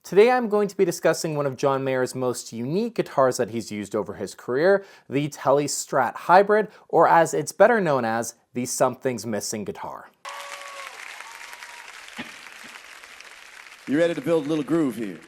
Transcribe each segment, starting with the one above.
Today I'm going to be discussing one of John Mayer's most unique guitars that he's used over his career, the Tele Strat Hybrid, or as it's better known as, the Something's Missing guitar. You ready to build a little groove here?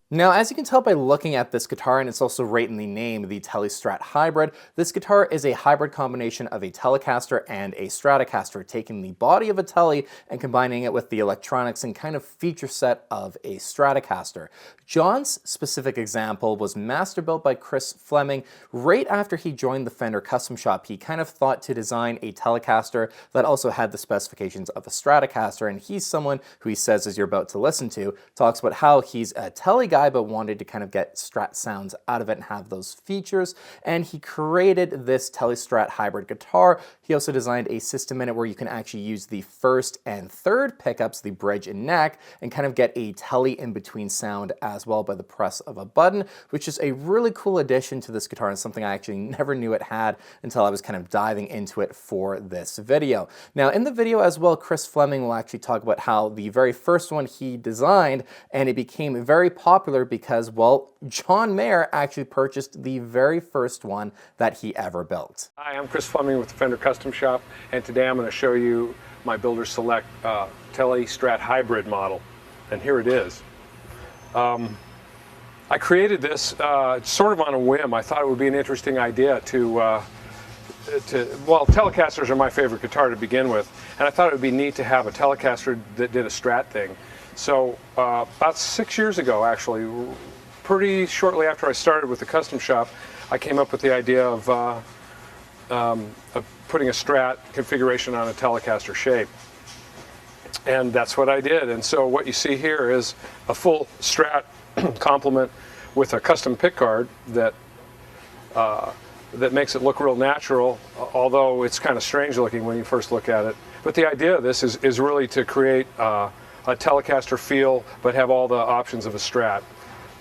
Now, as you can tell by looking at this guitar, and it's also right in the name, the Tele Strat Hybrid, this guitar is a hybrid combination of a Telecaster and a Stratocaster, taking the body of a Tele and combining it with the electronics and kind of feature set of a Stratocaster. John's specific example was master built by Fleming right after he joined the Fender custom shop. He kind of thought to design a Telecaster that also had the specifications of a Stratocaster, and he's someone who he says, as you're about to listen to, talks about how he's a Tele guy but wanted to kind of get Strat sounds out of it and have those features, and he created this Tele Strat Hybrid guitar. He also designed a system in it where you can actually use the first and third pickups, the bridge and neck, and kind of get a Tele in between sound as well by the press of a button, which is a really cool addition to this guitar and something I actually never knew it had until I was kind of diving into it for this video. Now in the video as well, Fleming will actually talk about how the very first one he designed, and it became very popular because, well, John Mayer actually purchased the very first one that he ever built. Hi, I'm Fleming with the Fender Custom Shop, and today I'm going to show you my Builder Select Tele Strat Hybrid model, and here it is. I created this sort of on a whim. I thought it would be an interesting idea well, Telecasters are my favorite guitar to begin with, and I thought it would be neat to have a Telecaster that did a Strat thing. So about 6 years ago, actually, pretty shortly after I started with the custom shop, I came up with the idea of putting a Strat configuration on a Telecaster shape. And that's what I did. And so what you see here is a full Strat complement with a custom pickguard that makes it look real natural, although it's kind of strange looking when you first look at it. But the idea of this is really to create a Telecaster feel, but have all the options of a Strat.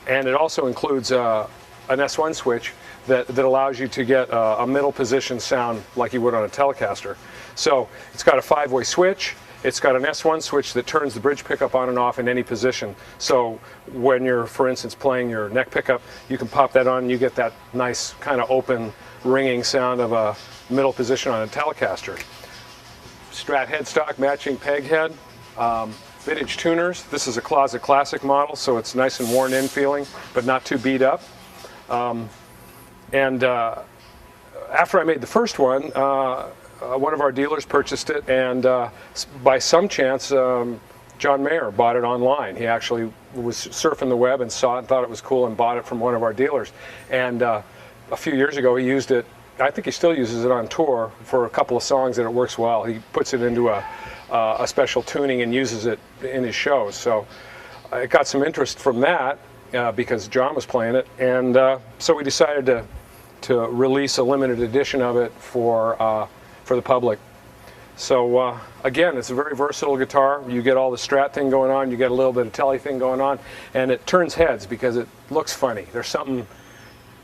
And it also includes an S1 switch that allows you to get a middle position sound like you would on a Telecaster. So it's got a 5-way switch. It's got an S1 switch that turns the bridge pickup on and off in any position. So when you're, for instance, playing your neck pickup, you can pop that on and you get that nice kind of open ringing sound of a middle position on a Telecaster. Strat headstock, matching peg head. Vintage tuners. This is a Closet Classic model, so it's nice and worn in feeling, but not too beat up. After I made the first one of our dealers purchased it, and by some chance, John Mayer bought it online. He actually was surfing the web and saw it and thought it was cool and bought it from one of our dealers. And a few years ago, he used it. I think he still uses it on tour for a couple of songs, and it works well. He puts it into a special tuning and uses it in his shows. So it got some interest from that because John was playing it, and so we decided to release a limited edition of it for the public. So again, it's a very versatile guitar. You get all the Strat thing going on, you get a little bit of Tele thing going on, and it turns heads because it looks funny. There's something,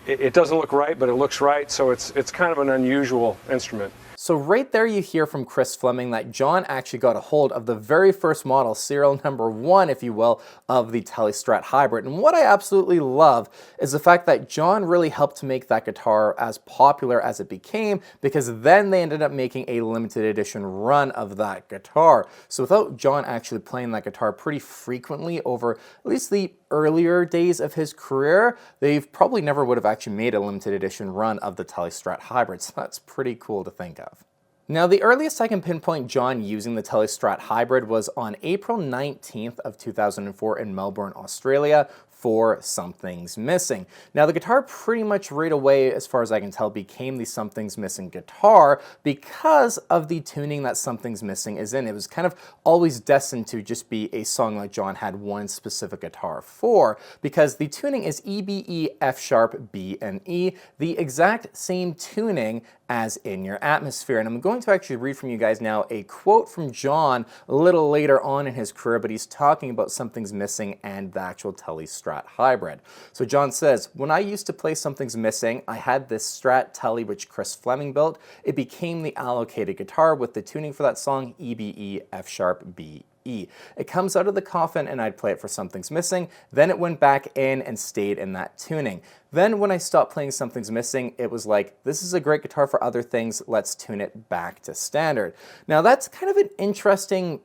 it doesn't look right, but it looks right, so it's kind of an unusual instrument. So So right there you hear from Chris Fleming that John actually got a hold of the very first model, serial number 1, if you will, of the Tele Strat Hybrid. And what I absolutely love is the fact that John really helped to make that guitar as popular as it became, because then they ended up making a limited edition run of that guitar. So without John actually playing that guitar pretty frequently over at least the earlier days of his career, they probably never would have actually made a limited edition run of the Tele Strat Hybrid. So that's pretty cool to think of. Now, the earliest I can pinpoint John using the Tele Strat Hybrid was on April 19th of 2004 in Melbourne, Australia, for Something's Missing. Now, the guitar pretty much right away, as far as I can tell, became the Something's Missing guitar because of the tuning that Something's Missing is in. It was kind of always destined to just be a song that John had one specific guitar for, because the tuning is E, B, E, F sharp, B, and E, the exact same tuning as In Your Atmosphere. And I'm going to actually read from you guys now a quote from John a little later on in his career, but he's talking about Something's Missing and the actual Tele Strat Hybrid. So John says, "When I used to play Something's Missing, I had this Strat Tele which Chris Fleming built. It became the allocated guitar with the tuning for that song, E, B, E, F sharp, B, E. It comes out of the coffin and I'd play it for Something's Missing, then it went back in and stayed in that tuning. Then when I stopped playing Something's Missing, it was like, this is a great guitar for other things, let's tune it back to standard." Now that's kind of an interesting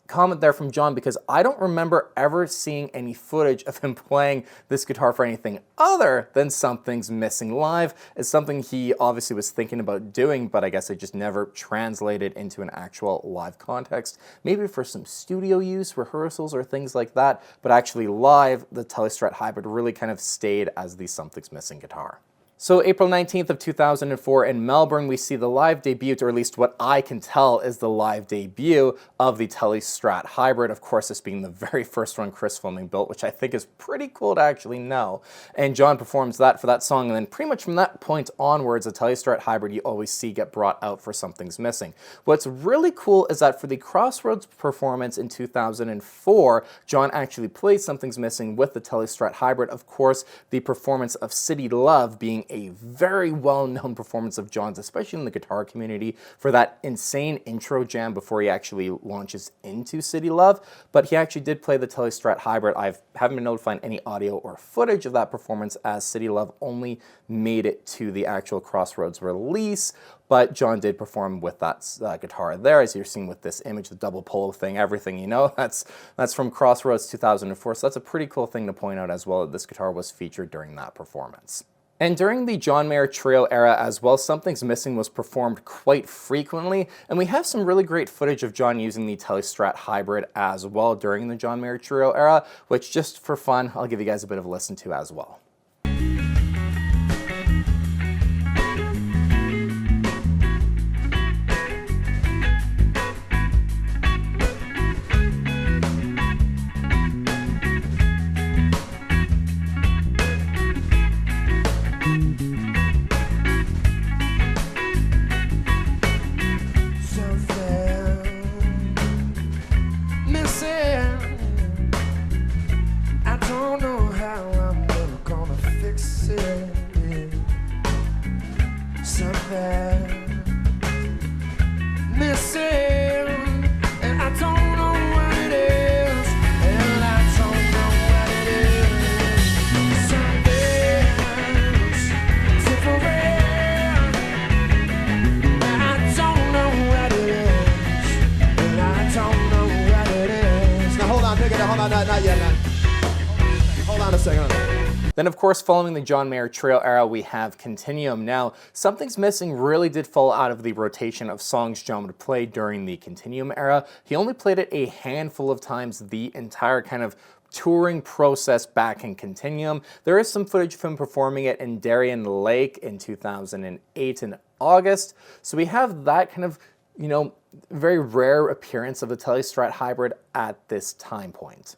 comment there from John, because I don't remember ever seeing any footage of him playing this guitar for anything other than Something's Missing live. It's something he obviously was thinking about doing, but I guess it just never translated into an actual live context. Maybe for some studio use, rehearsals, or things like that, but actually live, the Tele Strat Hybrid really kind of stayed as the Something's Missing guitar. So April 19th of 2004 in Melbourne, we see the live debut, or at least what I can tell is the live debut of the Tele Strat Hybrid. Of course, this being the very first one Chris Fleming built, which I think is pretty cool to actually know. And John performs that for that song, and then pretty much from that point onwards, the Tele Strat Hybrid you always see get brought out for Something's Missing. What's really cool is that for the Crossroads performance in 2004, John actually played Something's Missing with the Tele Strat Hybrid. Of course, the performance of City Love being a very well-known performance of John's, especially in the guitar community, for that insane intro jam before he actually launches into City Love. But he actually did play the Tele Strat Hybrid. I haven't been able to find any audio or footage of that performance, as City Love only made it to the actual Crossroads release. But John did perform with that guitar there, as you're seeing with this image, the double polo thing, everything, you know, that's from Crossroads 2004. So that's a pretty cool thing to point out as well, that this guitar was featured during that performance. And during the John Mayer Trio era as well, Something's Missing was performed quite frequently, and we have some really great footage of John using the Tele Strat Hybrid as well during the John Mayer Trio era, which, just for fun, I'll give you guys a bit of a listen to as well. Not yet. Hold on a second. Then, of course, following the John Mayer Trio era, we have Continuum. Now, Something's Missing really did fall out of the rotation of songs John would play during the Continuum era. He only played it a handful of times the entire kind of touring process back in Continuum. There is some footage of him performing it in Darien Lake in 2008 in August. So we have that kind of, you know, very rare appearance of the Tele Strat Hybrid at this time point.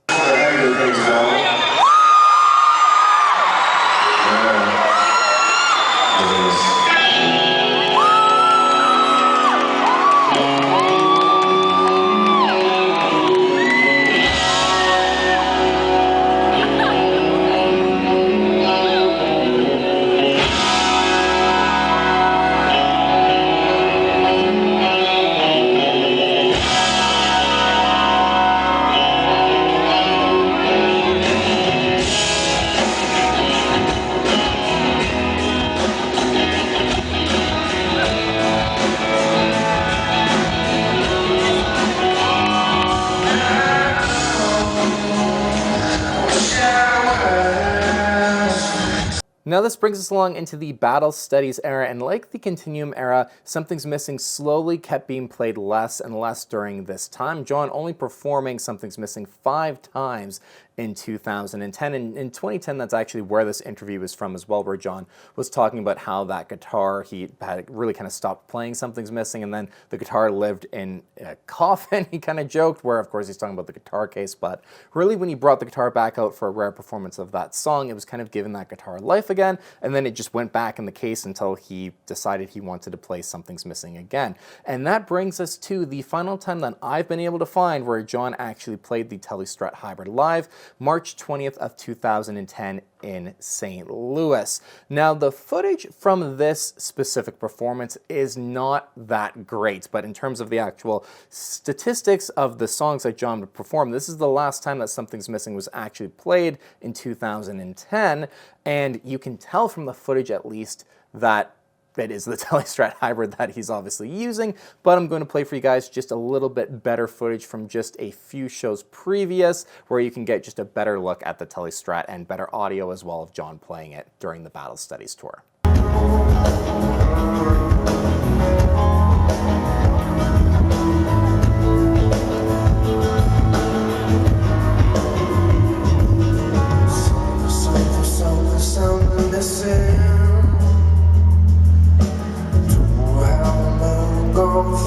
Now this brings us along into the Battle Studies era, and like the Continuum era, Something's Missing slowly kept being played less and less during this time. John only performing Something's Missing 5 times in 2010. And in 2010, that's actually where this interview is from as well, where John was talking about how that guitar, he had really kind of stopped playing Something's Missing, and then the guitar lived in a coffin. He kind of joked, where of course he's talking about the guitar case, but really when he brought the guitar back out for a rare performance of that song, it was kind of giving that guitar life again, and then it just went back in the case until he decided he wanted to play Something's Missing again. And that brings us to the final time that I've been able to find where John actually played the Tele Strat Hybrid live, March 20th of 2010 in St. Louis. Now the footage from this specific performance is not that great, but in terms of the actual statistics of the songs that John would perform, this is the last time that Something's Missing was actually played in 2010, and you can tell from the footage at least that it is the Tele Strat Hybrid that he's obviously using, but I'm going to play for you guys just a little bit better footage from just a few shows previous, where you can get just a better look at the Tele Strat and better audio as well of John playing it during the Battle Studies tour.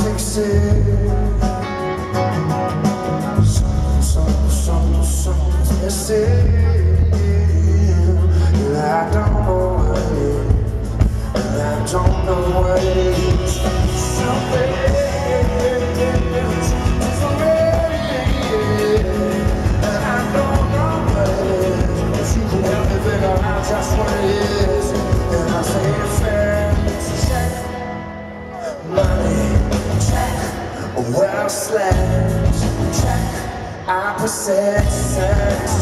Fix it. Something's missing, and I don't know what it is, and I don't know what it is. Something is and I don't know what it is. If you can help me figure out just what it is, and I say it's fair. Money, check, well slept, check, I possess,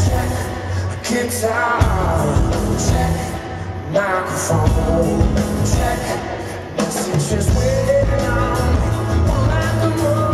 check, guitar, check, microphone, check, messages waiting on like the moon.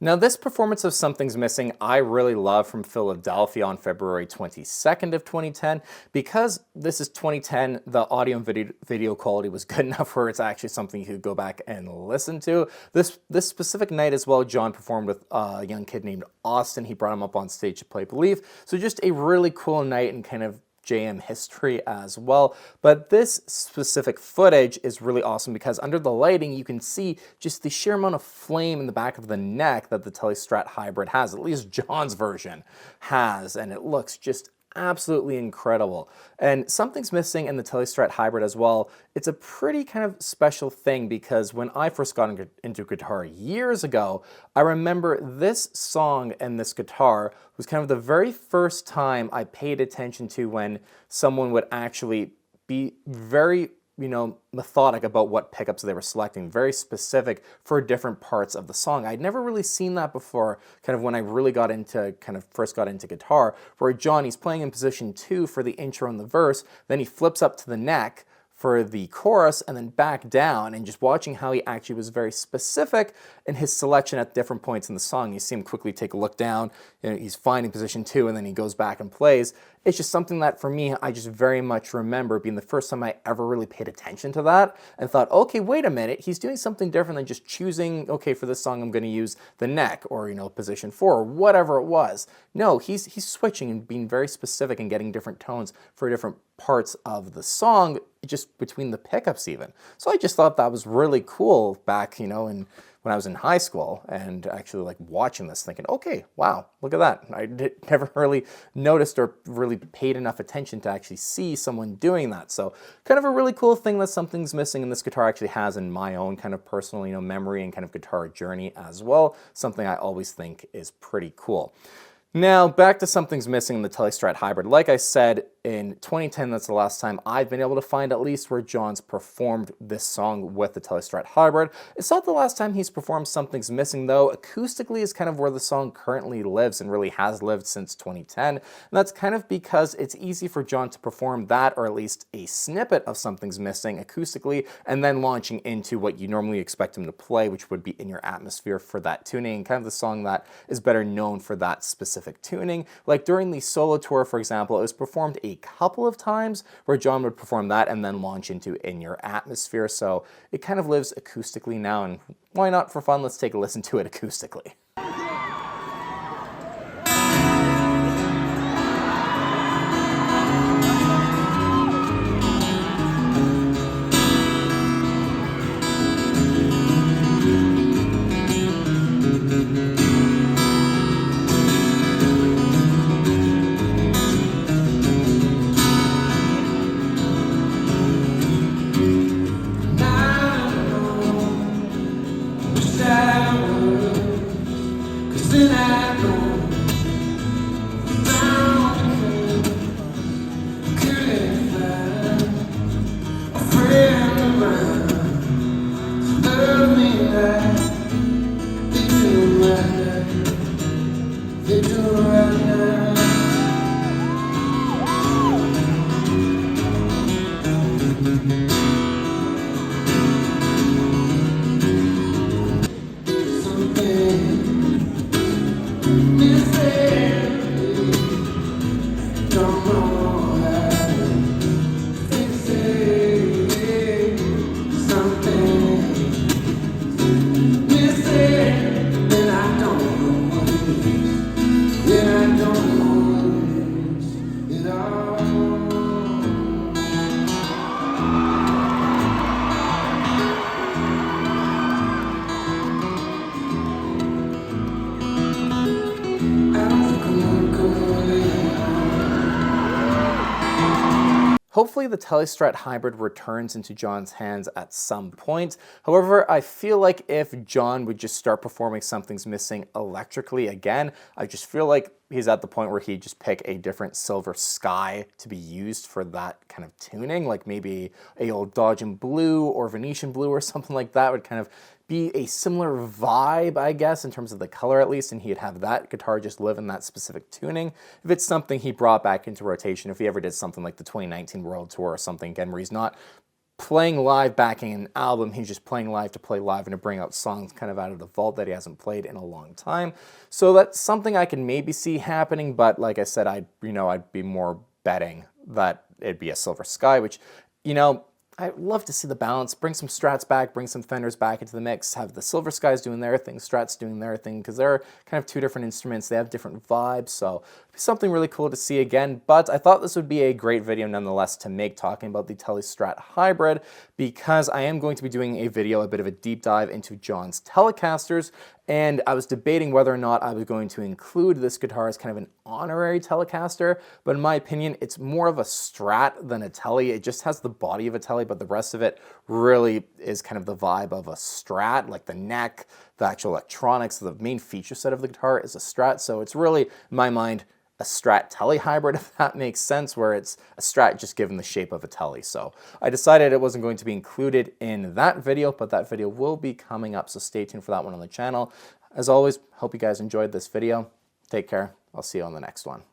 Now this performance of Something's Missing I really love from Philadelphia on February 22nd of 2010. Because this is 2010, the audio and video quality was good enough where it's actually something you could go back and listen to. This specific night as well, John performed with a young kid named Austin. He brought him up on stage to play Believe. So just a really cool night and kind of JM history as well. But this specific footage is really awesome because under the lighting you can see just the sheer amount of flame in the back of the neck that the Tele Strat Hybrid has, at least John's version has, and it looks just absolutely incredible. And Something's Missing in the Tele Strat Hybrid as well, it's a pretty kind of special thing because when I first got into guitar years ago, I remember this song and this guitar was kind of the very first time I paid attention to when someone would actually be very methodic about what pickups they were selecting, very specific for different parts of the song. I'd never really seen that before, kind of when I really first got into guitar, where Johnny's playing in position 2 for the intro and the verse, then he flips up to the neck for the chorus and then back down, and just watching how he actually was very specific in his selection at different points in the song. You see him quickly take a look down, he's finding position 2 and then he goes back and plays. It's just something that for me, I just very much remember being the first time I ever really paid attention to that and thought, okay, wait a minute, he's doing something different than just choosing, okay, for this song I'm going to use the neck or, position 4 or whatever it was. No, he's switching and being very specific and getting different tones for different parts of the song, just between the pickups even. So I just thought that was really cool back, in when I was in high school and actually like watching this thinking, okay, wow, look at that. I never really noticed or really paid enough attention to actually see someone doing that. So kind of a really cool thing that something's missing and this guitar actually has in my own kind of personal, memory and kind of guitar journey as well. Something I always think is pretty cool. Now, back to something's missing in the Tele Strat Hybrid. Like I said, in 2010, that's the last time I've been able to find at least where John's performed this song with the Tele Strat Hybrid. It's not the last time he's performed Something's Missing, though. Acoustically is kind of where the song currently lives and really has lived since 2010. And that's kind of because it's easy for John to perform that, or at least a snippet of Something's Missing acoustically, and then launching into what you normally expect him to play, which would be In Your Atmosphere for that tuning, kind of the song that is better known for that specific tuning. Like during the solo tour, for example, it was performed a couple of times where John would perform that and then launch into In Your Atmosphere. So it kind of lives acoustically now, and why not for fun? Let's take a listen to it acoustically. Hopefully the Tele Strat Hybrid returns into John's hands at some point. However, I feel like if John would just start performing Something's Missing electrically again, I just feel like he's at the point where he'd just pick a different Silver Sky to be used for that kind of tuning, like maybe a old Dodge and Blue or Venetian Blue or something like that would kind of be a similar vibe, I guess, in terms of the color at least, and he'd have that guitar just live in that specific tuning. If it's something he brought back into rotation, if he ever did something like the 2019 World Tour or something again, where he's not playing live backing an album, he's just playing live to play live and to bring out songs kind of out of the vault that he hasn't played in a long time. So that's something I can maybe see happening, but like I said, I'd be more betting that it'd be a Silver Sky, which, I'd love to see the balance, bring some Strats back, bring some Fenders back into the mix, have the Silver Skies doing their thing, Strats doing their thing, because they're kind of two different instruments, they have different vibes, so it'd be something really cool to see again. But I thought this would be a great video nonetheless to make, talking about the Tele Strat Hybrid, because I am going to be doing a video, a bit of a deep dive into John's Telecasters, and I was debating whether or not I was going to include this guitar as kind of an honorary Telecaster, but in my opinion, it's more of a Strat than a Tele. It just has the body of a Tele, but the rest of it really is kind of the vibe of a Strat, like the neck, the actual electronics, the main feature set of the guitar is a Strat, so it's really, in my mind, a Strat Tele hybrid, if that makes sense, where it's a Strat just given the shape of a Tele. So I decided it wasn't going to be included in that video, but that video will be coming up, so stay tuned for that one on the channel. As always, hope you guys enjoyed this video. Take care. I'll see you on the next one.